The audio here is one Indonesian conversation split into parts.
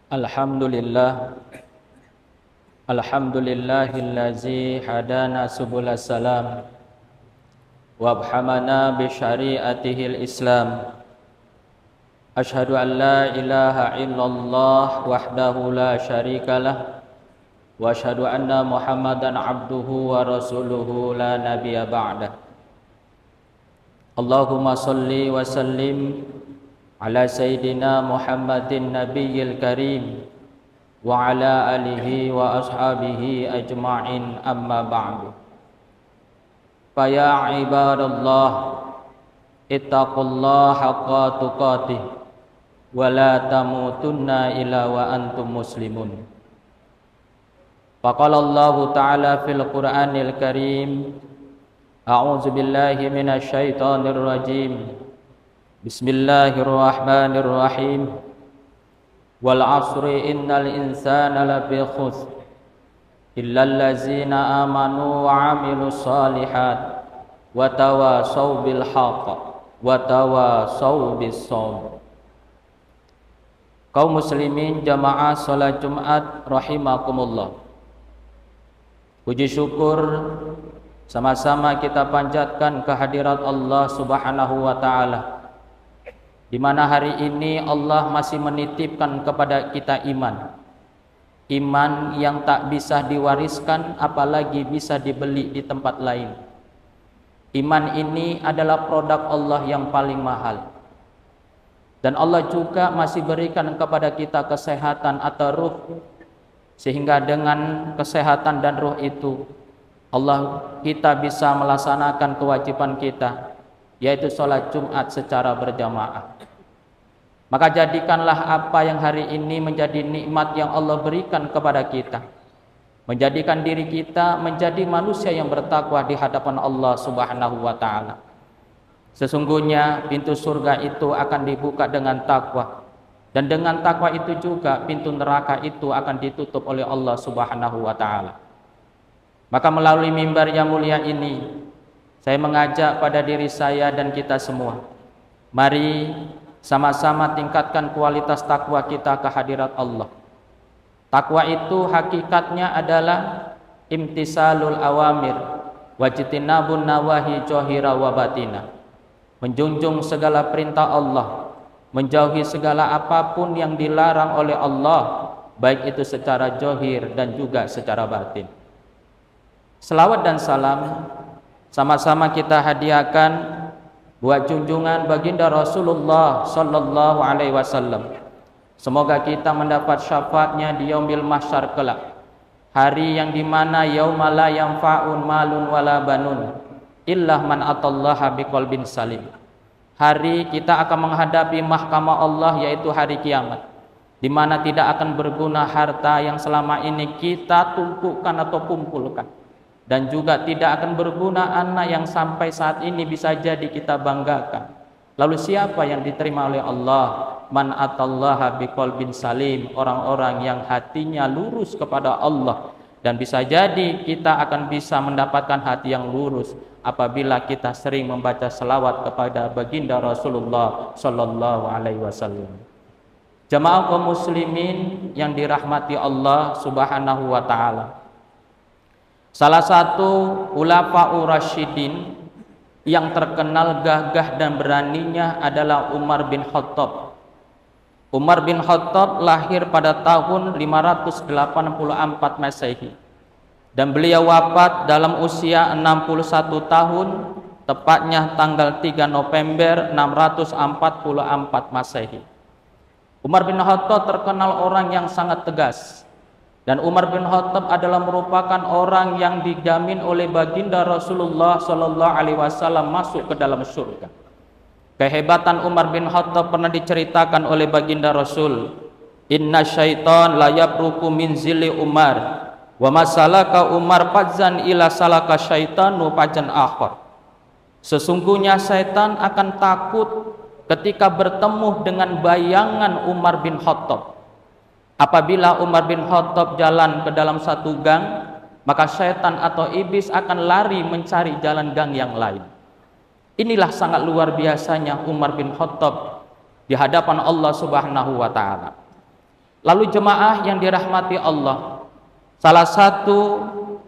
Alhamdulillah, alhamdulillahillazi hadana subulas salam wa abhamana bi syari'atihil islam. Ashhadu an la ilaha illallah wahdahu la syarikalah wa ashhadu anna Muhammadan abduhu wa rasuluhu la nabiyya ba'dah. Allahumma salli wa sallim ala sayyidina Muhammadin nabiyil karim wa ala alihi wa ashabihi ajma'in, amma ba'du. Fa ya ibadallah, ittaqullaha haqqa tuqatih wa la tamutunna illa wa antum muslimun. Faqala Allahu ta'ala fil Qur'anil karim, a'udzu billahi minasy syaithanir rajim. Bismillahirrahmanirrahim. Wal 'asri innal insana lafi khusr illal ladzina amanu wa 'amilus shalihat wa tawasaw bil haqq wa tawasaw bis sabr. Kaum muslimin jamaah salat Jumat rahimakumullah. Puji syukur sama-sama kita panjatkan kehadirat Allah Subhanahu wa taala, di mana hari ini Allah masih menitipkan kepada kita iman yang tak bisa diwariskan apalagi bisa dibeli di tempat lain. Iman ini adalah produk Allah yang paling mahal, dan Allah juga masih berikan kepada kita kesehatan atau ruh, sehingga dengan kesehatan dan ruh itu kita bisa melaksanakan kewajiban kita, yaitu sholat Jumat secara berjamaah. Maka jadikanlah apa yang hari ini menjadi nikmat yang Allah berikan kepada kita, menjadikan diri kita menjadi manusia yang bertakwa di hadapan Allah Subhanahu wa ta'ala. Sesungguhnya pintu surga itu akan dibuka dengan takwa, dan dengan takwa itu juga pintu neraka itu akan ditutup oleh Allah Subhanahu wa ta'ala. Maka melalui mimbar yang mulia ini, saya mengajak pada diri saya dan kita semua, mari sama-sama tingkatkan kualitas takwa kita ke hadirat Allah. Takwa itu hakikatnya adalah imtisalul awamir wajtinabun nawahi zahira wa batina. Menjunjung segala perintah Allah, menjauhi segala apapun yang dilarang oleh Allah, baik itu secara zahir dan juga secara batin. Selawat dan salam sama-sama kita hadiahkan buat junjungan baginda Rasulullah sallallahu alaihi wasallam. Semoga kita mendapat syafaatnya di yaumil mahsyar kelak, hari yang dimana yauma la yanfa'un malun wala banun illa man atallaha biqalbin salim. Hari kita akan menghadapi mahkamah Allah, yaitu hari kiamat, di mana tidak akan berguna harta yang selama ini kita tumpukan atau kumpulkan, dan juga tidak akan berguna anak yang sampai saat ini bisa jadi kita banggakan. Lalu siapa yang diterima oleh Allah? Man atallaha biqalbin salim, orang-orang yang hatinya lurus kepada Allah. Dan bisa jadi kita akan bisa mendapatkan hati yang lurus apabila kita sering membaca selawat kepada baginda Rasulullah sallallahu alaihi wasallam. Jamaah kaum muslimin yang dirahmati Allah Subhanahu wa taala, salah satu Khulafaur Rasyidin yang terkenal gagah dan beraninya adalah Umar bin Khattab. Umar bin Khattab lahir pada tahun 584 Masehi, dan beliau wafat dalam usia 61 tahun, tepatnya tanggal 3 November 644 Masehi. Umar bin Khattab terkenal orang yang sangat tegas, dan Umar bin Khattab adalah merupakan orang yang dijamin oleh baginda Rasulullah sallallahu alaihi wasallam masuk ke dalam surga. Kehebatan Umar bin Khattab pernah diceritakan oleh baginda Rasul, inna syaitan la yabruku min zilli Umar wa masalaka Umar fadzan ila salaka syaitanu fadzan akhar. Sesungguhnya setan akan takut ketika bertemu dengan bayangan Umar bin Khattab. Apabila Umar bin Khattab jalan ke dalam satu gang, maka setan atau iblis akan lari mencari jalan gang yang lain. Inilah sangat luar biasanya Umar bin Khattab di hadapan Allah Subhanahu wa taala. Lalu jemaah yang dirahmati Allah, salah satu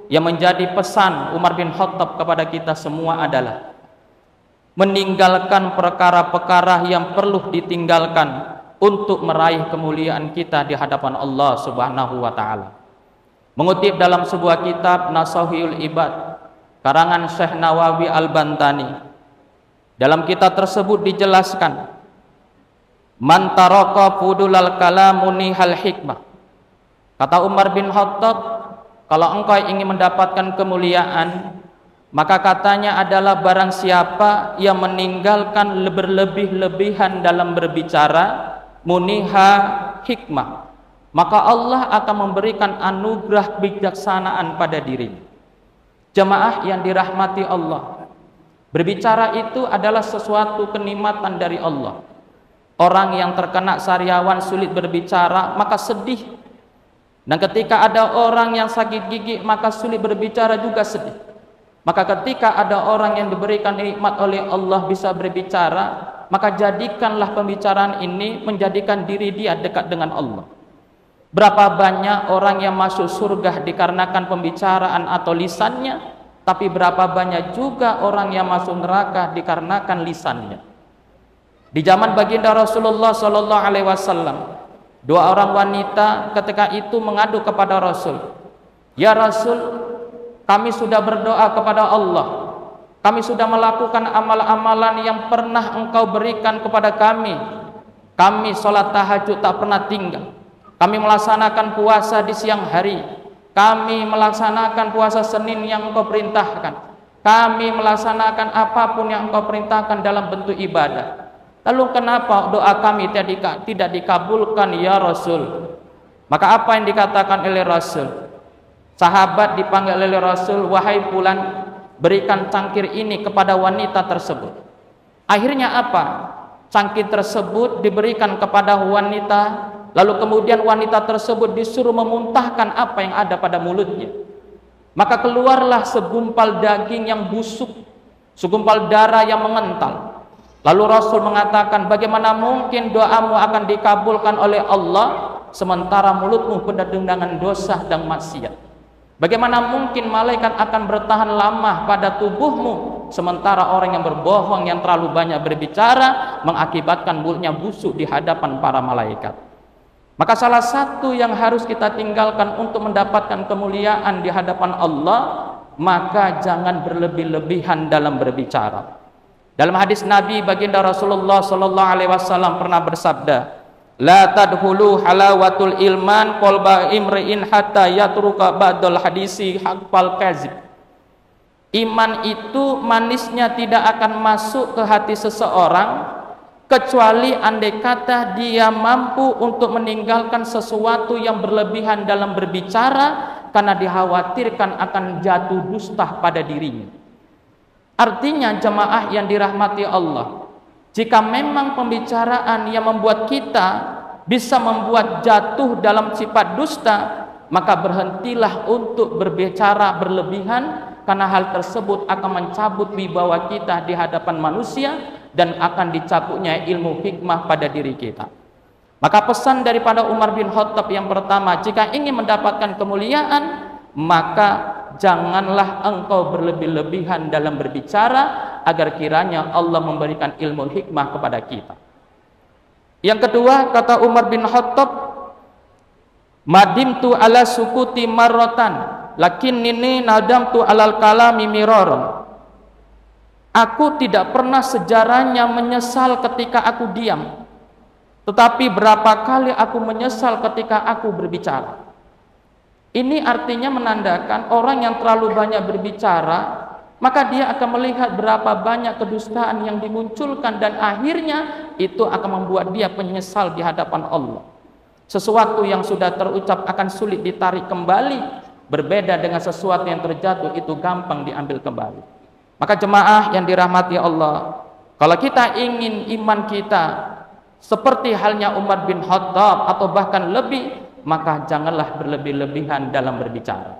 yang menjadi pesan Umar bin Khattab kepada kita semua adalah meninggalkan perkara-perkara yang perlu ditinggalkan untuk meraih kemuliaan kita di hadapan Allah Subhanahu wa taala. Mengutip dalam sebuah kitab Nasahihul Ibad karangan Syekh Nawawi Al-Bantani, dalam kitab tersebut dijelaskan, man taraka fudulal kalamuni hal hikmah. Kata Umar bin Khattab, kalau engkau ingin mendapatkan kemuliaan, maka katanya adalah barang siapa yang meninggalkan berlebih-lebihan dalam berbicara, muniha hikmah, maka Allah akan memberikan anugerah kebijaksanaan pada dirinya. Jemaah yang dirahmati Allah, berbicara itu adalah sesuatu kenikmatan dari Allah. Orang yang terkena sariawan sulit berbicara maka sedih, dan ketika ada orang yang sakit gigi maka sulit berbicara juga sedih. Maka ketika ada orang yang diberikan nikmat oleh Allah bisa berbicara, maka jadikanlah pembicaraan ini menjadikan diri dia dekat dengan Allah. Berapa banyak orang yang masuk surga dikarenakan pembicaraan atau lisannya, tapi berapa banyak juga orang yang masuk neraka dikarenakan lisannya. Di zaman baginda Rasulullah sallallahu alaihi wasallam, dua orang wanita ketika itu mengadu kepada Rasul, "Ya Rasul, kami sudah berdoa kepada Allah, kami sudah melakukan amal-amalan yang pernah Engkau berikan kepada kami. Kami sholat tahajud tak pernah tinggal, kami melaksanakan puasa di siang hari, kami melaksanakan puasa Senin yang Engkau perintahkan, kami melaksanakan apapun yang Engkau perintahkan dalam bentuk ibadah. Lalu kenapa doa kami tidak dikabulkan ya Rasul?" Maka apa yang dikatakan oleh Rasul? Sahabat dipanggil oleh Rasul, "Wahai fulan, berikan cangkir ini kepada wanita tersebut." Akhirnya apa? Cangkir tersebut diberikan kepada wanita, lalu kemudian wanita tersebut disuruh memuntahkan apa yang ada pada mulutnya. Maka keluarlah segumpal daging yang busuk, segumpal darah yang mengental. Lalu Rasul mengatakan, "Bagaimana mungkin doamu akan dikabulkan oleh Allah sementara mulutmu penuh dengan dosa dan maksiat? Bagaimana mungkin malaikat akan bertahan lama pada tubuhmu sementara orang yang berbohong, yang terlalu banyak berbicara mengakibatkan mulutnya busuk di hadapan para malaikat?" Maka salah satu yang harus kita tinggalkan untuk mendapatkan kemuliaan di hadapan Allah, maka jangan berlebih-lebihan dalam berbicara. Dalam hadis Nabi baginda Rasulullah sallallahu alaihi wasallam pernah bersabda, "La tadhulu halawatul ilman qalba imri'in hatta yatruka ba'dal hadisi haqfal kazib." Iman itu manisnya tidak akan masuk ke hati seseorang kecuali andai kata dia mampu untuk meninggalkan sesuatu yang berlebihan dalam berbicara karena dikhawatirkan akan jatuh dusta pada dirinya. Artinya jemaah yang dirahmati Allah, jika memang pembicaraan yang membuat kita bisa membuat jatuh dalam sifat dusta, maka berhentilah untuk berbicara berlebihan, karena hal tersebut akan mencabut wibawa kita di hadapan manusia dan akan dicabutnya ilmu hikmah pada diri kita. Maka pesan daripada Umar bin Khattab yang pertama, jika ingin mendapatkan kemuliaan, maka janganlah engkau berlebih-lebihan dalam berbicara agar kiranya Allah memberikan ilmu hikmah kepada kita. Yang kedua, kata Umar bin Khattab, "Madimtu ala sukuti marrotan, lakinnini nadamtu alal kalami miraron." Aku tidak pernah sejarahnya menyesal ketika aku diam, tetapi berapa kali aku menyesal ketika aku berbicara. Ini artinya menandakan orang yang terlalu banyak berbicara, maka dia akan melihat berapa banyak kedustaan yang dimunculkan dan akhirnya itu akan membuat dia menyesal di hadapan Allah. Sesuatu yang sudah terucap akan sulit ditarik kembali, berbeda dengan sesuatu yang terjatuh itu gampang diambil kembali. Maka jemaah yang dirahmati Allah, kalau kita ingin iman kita seperti halnya Umar bin Khattab atau bahkan lebih, maka janganlah berlebih-lebihan dalam berbicara.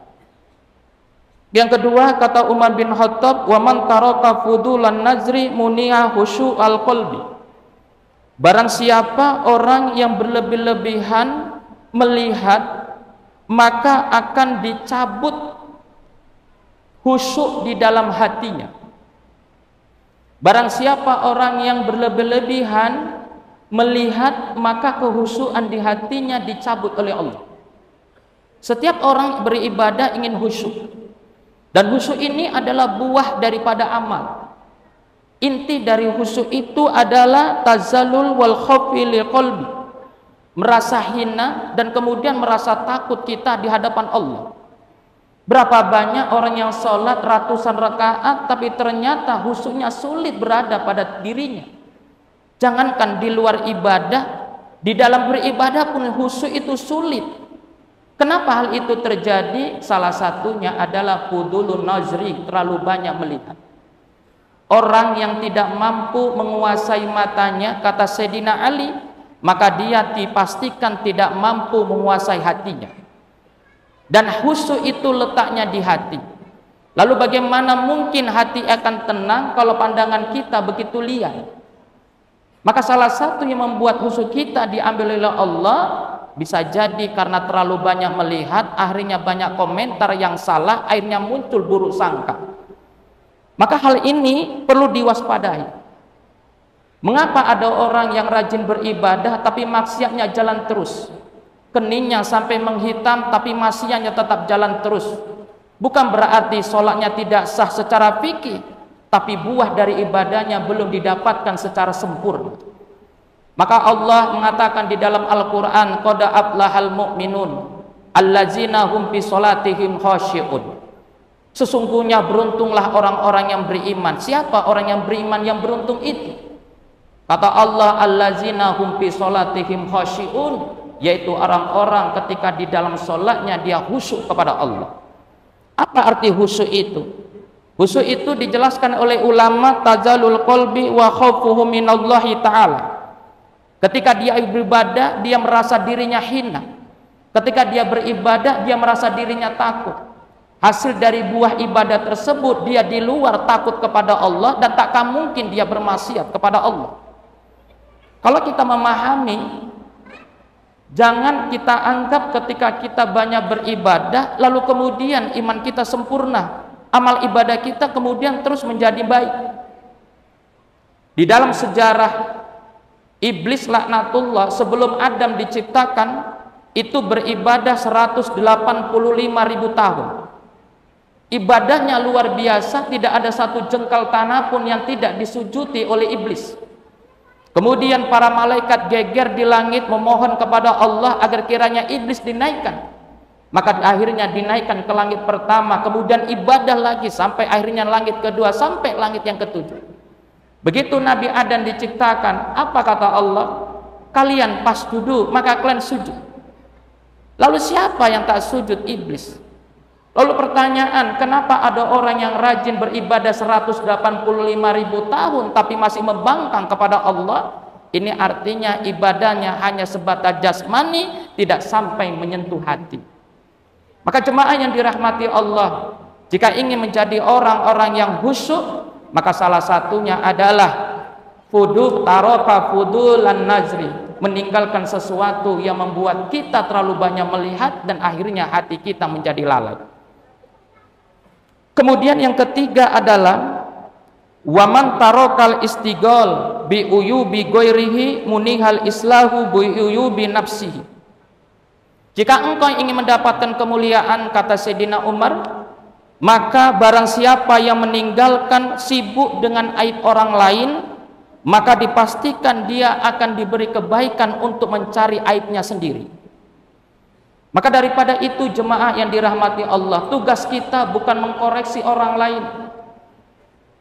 Yang kedua, kata Umar bin Khattab, "Wa man taraka fudulan nazri muni'a khusyu'al qalbi." Barang siapa orang yang berlebih-lebihan melihat, maka akan dicabut khusyuk di dalam hatinya. Barang siapa orang yang berlebih-lebihan melihat, maka kehusyukan di hatinya dicabut oleh Allah. Setiap orang beribadah ingin khusyuk, dan khusyuk ini adalah buah daripada amal. Inti dari khusyuk itu adalah tazallul wal khawfi lil qalbi, merasa hina dan kemudian merasa takut kita di hadapan Allah. Berapa banyak orang yang sholat ratusan rakaat tapi ternyata khusyuknya sulit berada pada dirinya. Jangankan di luar ibadah, di dalam beribadah pun khusyuk itu sulit. Kenapa hal itu terjadi? Salah satunya adalah fudulun nazri, terlalu banyak melihat. Orang yang tidak mampu menguasai matanya, kata Sayyidina Ali, maka dia dipastikan tidak mampu menguasai hatinya. Dan khusyuk itu letaknya di hati. Lalu bagaimana mungkin hati akan tenang kalau pandangan kita begitu liar? Maka salah satu yang membuat khusyuk kita diambil oleh Allah, bisa jadi karena terlalu banyak melihat, akhirnya banyak komentar yang salah, akhirnya muncul buruk sangka. Maka hal ini perlu diwaspadai. Mengapa ada orang yang rajin beribadah tapi maksiatnya jalan terus? Keningnya sampai menghitam tapi maksiatnya tetap jalan terus. Bukan berarti sholatnya tidak sah secara fikih, tapi buah dari ibadahnya belum didapatkan secara sempurna. Maka Allah mengatakan di dalam Al-Quran, qad aflahal mu'minun allazina hum fi sholatihim khashi'un. Sesungguhnya beruntunglah orang-orang yang beriman. Siapa orang yang beriman yang beruntung itu? Kata Allah, allazina hum fi sholatihim khashi'un, yaitu orang-orang ketika di dalam sholatnya dia khusyuk kepada Allah. Apa arti khusyuk itu? Khusyuk itu dijelaskan oleh ulama, tazalul qalbi wa khaufuhu minallahi ta'ala. Ketika dia beribadah, dia merasa dirinya hina. Ketika dia beribadah, dia merasa dirinya takut. Hasil dari buah ibadah tersebut, dia di luar takut kepada Allah dan takkan mungkin dia bermaksiat kepada Allah. Kalau kita memahami, jangan kita anggap ketika kita banyak beribadah lalu kemudian iman kita sempurna, amal ibadah kita kemudian terus menjadi baik. Di dalam sejarah, iblis laknatullah sebelum Adam diciptakan itu beribadah 185.000 tahun. Ibadahnya luar biasa, tidak ada satu jengkal tanah pun yang tidak disujuti oleh iblis. Kemudian para malaikat geger di langit memohon kepada Allah agar kiranya iblis dinaikkan. Maka akhirnya dinaikkan ke langit pertama, kemudian ibadah lagi sampai akhirnya langit kedua, sampai langit yang ketujuh. Begitu Nabi Adam diciptakan, apa kata Allah? Kalian fasjudu, maka kalian sujud. Lalu siapa yang tak sujud? Iblis. Lalu pertanyaan, kenapa ada orang yang rajin beribadah 185.000 tahun tapi masih membangkang kepada Allah? Ini artinya ibadahnya hanya sebatas jasmani, tidak sampai menyentuh hati. Maka jemaah yang dirahmati Allah, jika ingin menjadi orang-orang yang khusyuk, maka salah satunya adalah fudu taroka fudulan nazri, meninggalkan sesuatu yang membuat kita terlalu banyak melihat dan akhirnya hati kita menjadi lalai. Kemudian yang ketiga adalah waman tarokal istigol bi uyubi goirihi munihal islahu bi uyubi nafsihi. Jika engkau ingin mendapatkan kemuliaan, kata Sayyidina Umar, maka barang siapa yang meninggalkan sibuk dengan aib orang lain, maka dipastikan dia akan diberi kebaikan untuk mencari aibnya sendiri. Maka daripada itu jemaah yang dirahmati Allah, tugas kita bukan mengkoreksi orang lain,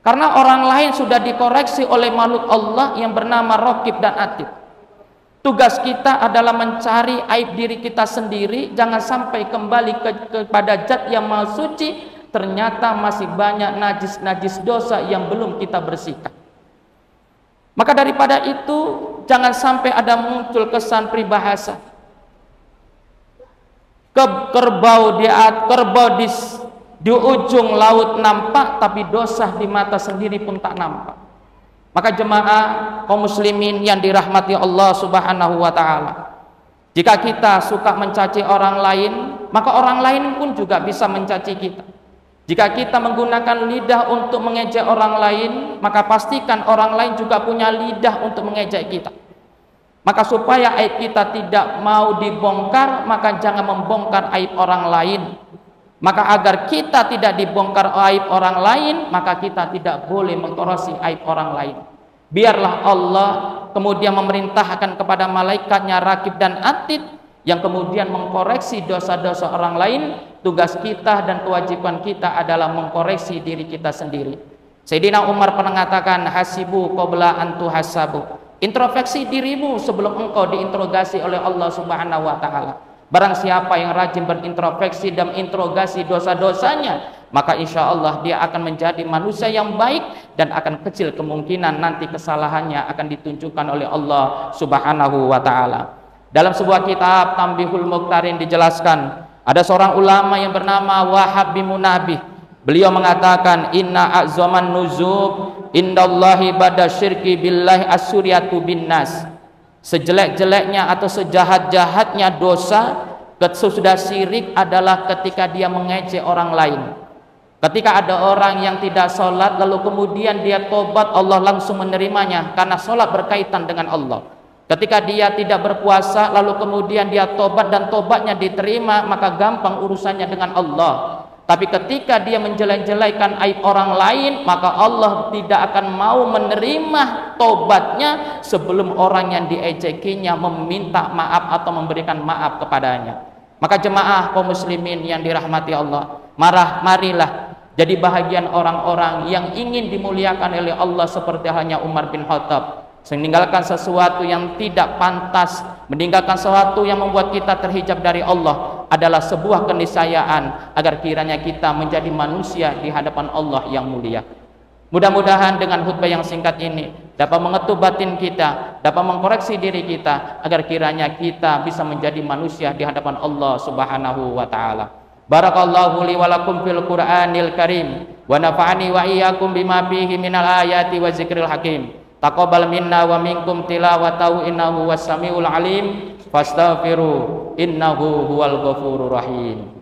karena orang lain sudah dikoreksi oleh makhluk Allah yang bernama Raqib dan Atid. Tugas kita adalah mencari aib diri kita sendiri, jangan sampai kembali kepada Zat yang Maha Suci, ternyata masih banyak najis-najis dosa yang belum kita bersihkan. Maka daripada itu jangan sampai ada muncul kesan peribahasa, kerbau di ujung laut nampak, tapi dosa di mata sendiri pun tak nampak. Maka jemaah kaum muslimin yang dirahmati Allah Subhanahu wa taala, Jika kita suka mencaci orang lain, maka orang lain pun juga bisa mencaci kita. Jika kita menggunakan lidah untuk mengejek orang lain, maka pastikan orang lain juga punya lidah untuk mengejek kita. Maka supaya aib kita tidak mau dibongkar, maka jangan membongkar aib orang lain. Maka agar kita tidak dibongkar aib orang lain, maka kita tidak boleh mengkoreksi aib orang lain. Biarlah Allah kemudian memerintahkan kepada malaikatnya Raqib dan Atid yang kemudian mengkoreksi dosa-dosa orang lain. Tugas kita dan kewajiban kita adalah mengkoreksi diri kita sendiri. Sayyidina Umar pernah mengatakan, hasibu qabla an tuhasabu. Introspeksi dirimu sebelum engkau diinterogasi oleh Allah Subhanahu wa taala. Barang siapa yang rajin berintrospeksi dan interogasi dosa-dosanya, maka insya Allah dia akan menjadi manusia yang baik dan akan kecil kemungkinan nanti kesalahannya akan ditunjukkan oleh Allah Subhanahu wa taala. Dalam sebuah kitab Tambihul Muqtarin dijelaskan, ada seorang ulama yang bernama Wahab bin Munabih. Beliau mengatakan, inna a'zaman nuzub indallahi bada syirki billahi asyuriyatu bin nas. Sejelek-jeleknya atau sejahat-jahatnya dosa sesudah syirik adalah ketika dia mengejek orang lain. Ketika ada orang yang tidak sholat lalu kemudian dia tobat, Allah langsung menerimanya karena sholat berkaitan dengan Allah. Ketika dia tidak berpuasa lalu kemudian dia tobat dan tobatnya diterima, maka gampang urusannya dengan Allah. Tapi ketika dia menjelek-jelekan aib orang lain, maka Allah tidak akan mau menerima tobatnya sebelum orang yang diejekinya meminta maaf atau memberikan maaf kepadanya. Maka jemaah kaum muslimin yang dirahmati Allah, marilah jadi bahagian orang-orang yang ingin dimuliakan oleh Allah seperti halnya Umar bin Khattab. Meninggalkan sesuatu yang tidak pantas, meninggalkan sesuatu yang membuat kita terhijab dari Allah adalah sebuah keniscayaan agar kiranya kita menjadi manusia di hadapan Allah yang mulia. Mudah-mudahan dengan khutbah yang singkat ini dapat mengetuk batin kita, dapat mengkoreksi diri kita agar kiranya kita bisa menjadi manusia di hadapan Allah Subhanahu wa taala. Barakallahu li wa lakum fil Qur'anil Karim wa nafa'ani wa iyyakum bima fihi minal ayati wa zikril hakim. Taqabbal minna wa minkum tilawatahu innahu was samiul alim. Fastaghfiru innahu huwal ghafurur rahim.